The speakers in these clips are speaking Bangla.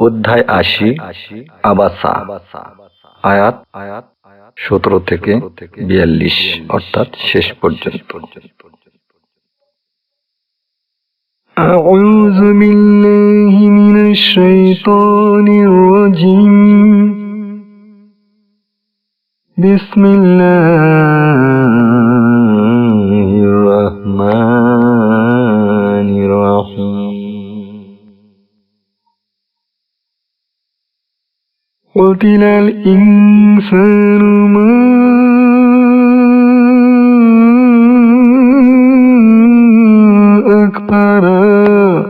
অধ্যায় ৮০ আবাসা আয়াত ১৭ থেকে ৪২ অর্থাৎ শেষ পর্যন্ত। أعوذ بالله من الشيطان الرجيم بسم الله الرحمن الرحيم قتل الإنسان ما أكفره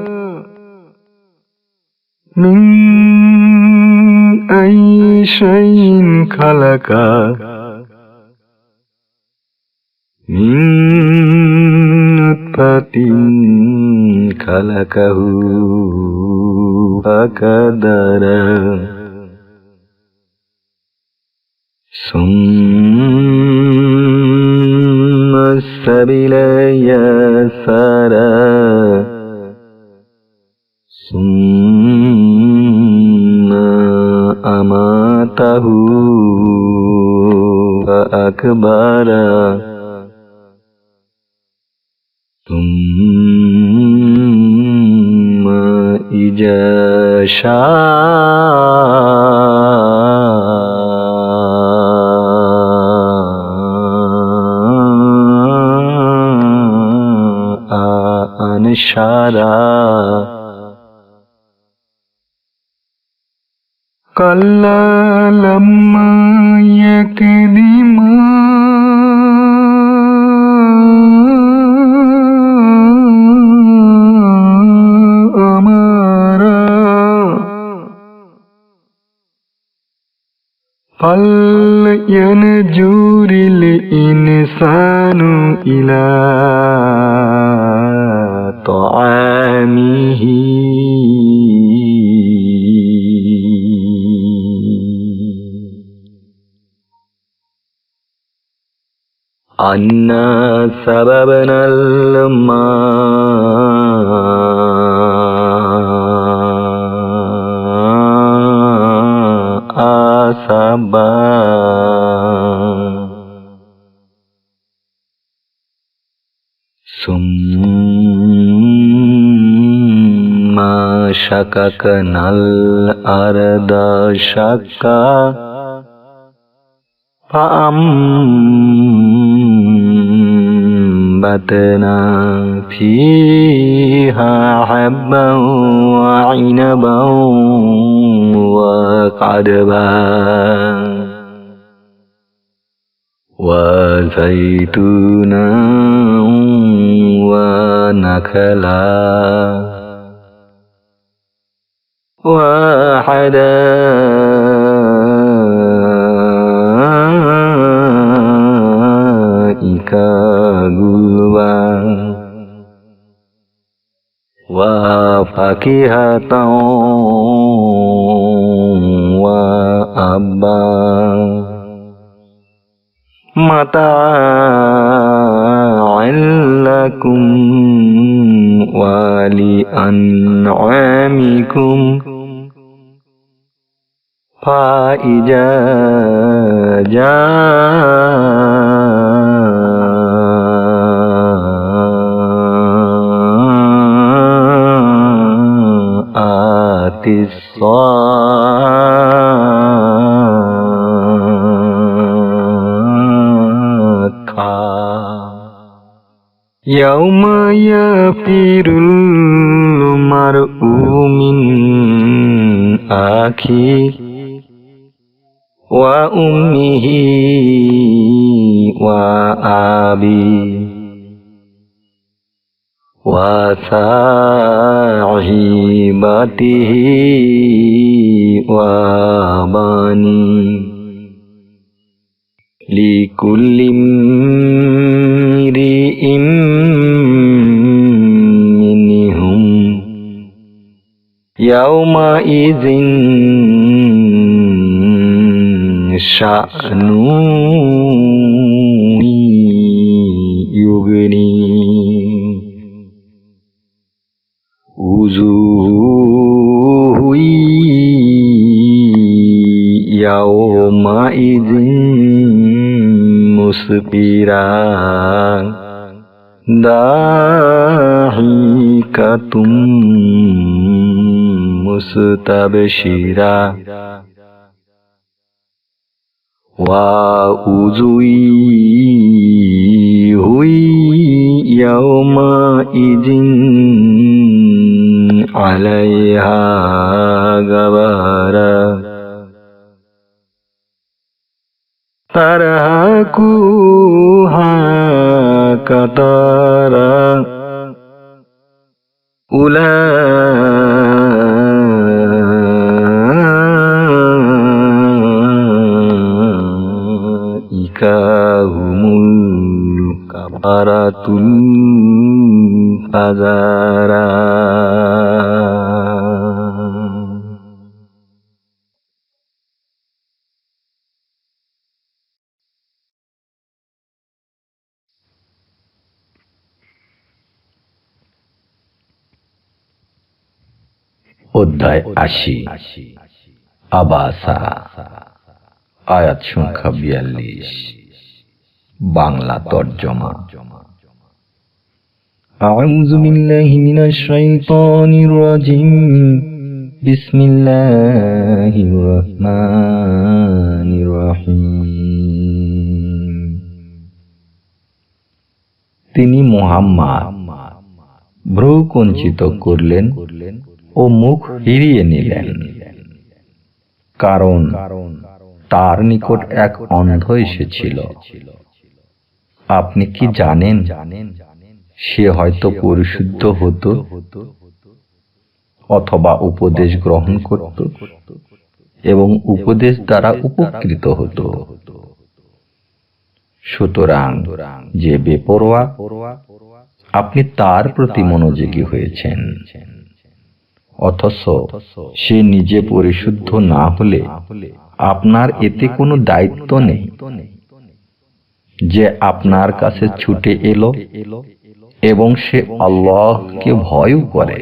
من أي شيء خلقه من نطفة خلقه فقدره ثم السبيل يسره ثم أماته فأكبره ثم إذا شاء أنشره كلا لما يقض ما أمره فلينظر الإنسان إلى طعامه أنا صببنا الماء صبا ثم شققنا الأرض شقا فأنبتنا فيها حبا وعنبا وقضبا وزيتونا ونخلا وحدائق غلبا وفاكهة وأبا متاعا لكم ولأنعامكم فإذا جاءت الصاخة يوم يفر المرء من أخيه وأمه وأبيه وصاحبته وبنيه لكل امرئ منهم يومئذ شأن يغنيه وجوه ইয়াউমাইযিন মুসফিরা দাহিকাতুম মুস্তাবশিরা ওয়া উযুই ইয়াউমাইযিন আলাইহা গাবারা তারহাকুহা কাতারা উলাইকা হুমুল কাফারাতুল ফাজারা। অধ্যায় ৮০ আবাসা, আয়াত সংখ্যা ৪২। বাংলা তর্জমা। আউযু বিল্লাহি মিনাশ শাইতানির রাজিম। বিসমিল্লাহির রহমানির রহিম। তিনি মুহাম্মদ ভ্রু কুঞ্চিত করলেন ও মুখ ফিরিয়ে নিলেন, কারণ তার নিকট এক অন্ধ এসেছিল। আপনি কি জানেন সে হয়তো পরিশুদ্ধ হতো অথবা উপদেশ গ্রহণ করত এবং উপদেশ দ্বারা উপকৃত হতো। সুতরাং যে বেপরোয়া, আপনি তার প্রতি মনোযোগী হয়েছেন, অথচ সে নিজে পরিশুদ্ধ না হলে আপনার এতে কোনো দায়িত্ব নেই যে আপনার কাছে ছুটে এলো এবং সে আল্লাহকে ভয়ও করে।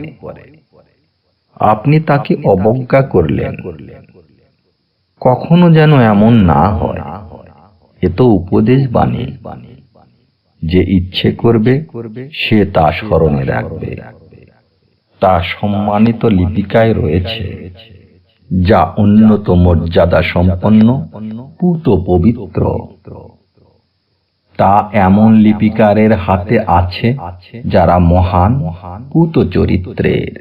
আপনি তাকে অবজ্ঞা করলেন। কখনো যেন এমন না হয়। এ তো উপদেশ বাণী। যে ইচ্ছে করবে সে তা স্মরণে রাখবে। তা সম্মানিত লিপিকায় রয়েছে, যা উন্নত মর্যাদা সম্পন্ন, পূত পবিত্র। তা এমন লিপিকারের হাতে আছে যারা মহান, পূত চরিত্রের।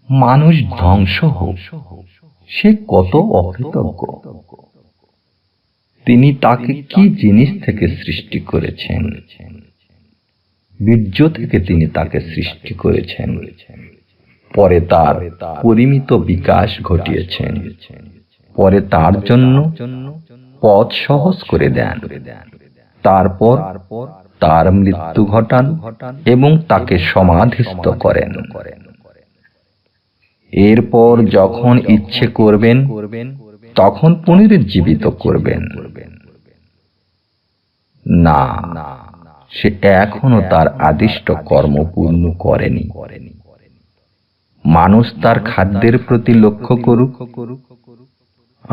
মানুষ ধ্বংস হোক, সে কত অকৃতজ্ঞ। তিনি তাকে কি জিনিস থেকে সৃষ্টি করেছেন? বীর্য থেকে তিনি তাকে সৃষ্টি করেছেন, পরে তার পরিমিত বিকাশ ঘটিয়েছেন, পরে তার জন্য পথ সহজ করে দেন, তারপর তার মৃত্যু ঘটান এবং তাকে সমাধিস্থ করেন। এরপর যখন ইচ্ছে করবেন তখন পুনরুজ্জীবিত করবেন। না, সে এখনো তার আদিষ্ট কর্ম পূর্ণ করেনি। মানুষ তার খাদ্যের প্রতি লক্ষ্য করুক।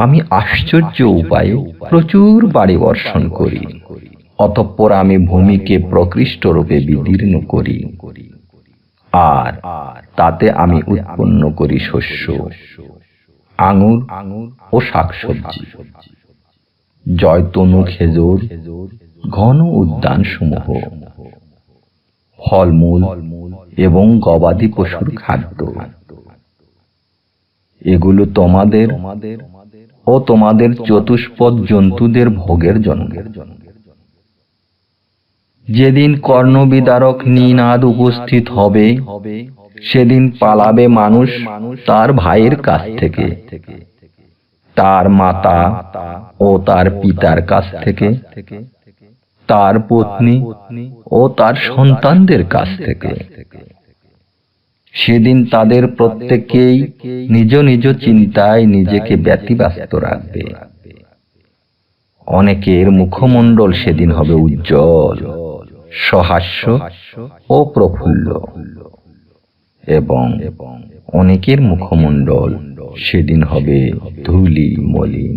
আমি আশ্চর্য উপায়ে প্রচুর বাড়ি বর্ষণ করি, অতঃপর আমি ভূমিকে প্রকৃষ্ট রূপে বিদীর্ণ করি, আর তাতে আমি উৎপন্ন করি শস্য, আঙুর ও শাকসবজি, জয়তুন, খেজুর, ঘন উদ্যান সমূহ, ফলমূল এবং গবাদি পশুর খাদ্য। এগুলো তোমাদের ও তোমাদের চতুষ্পদ জন্তুদের ভোগের জন্য। যেদিন কর্ণবিদারক নিনাদ উপস্থিত হবে, সেদিন পালাবে মানুষ তার ভাইয়ের কাছ থেকে, তার মাতা ও তার পিতার কাছ থেকে, তার পত্নী ও তার সন্তানদের কাছ থেকে। সেদিন তাদের প্রত্যেকেই নিজ নিজ চিন্তায় নিজেকে ব্যতিব্যস্ত রাখবে। অনেকের মুখমণ্ডল সেদিন হবে উজ্জ্বল, সহাস্য ও প্রফুল্ল, এবং অনেকের মুখমণ্ডল সেদিন হবে ধুলি মলি।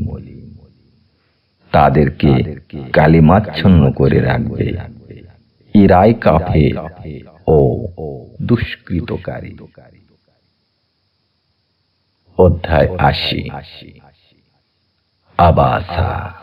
তাদেরকে কালিমাচ্ছন্ন করে রাখবে। এরাই কাফের ও দুষ্কৃতকারী। অধ্যায় ৮০। আবাসা।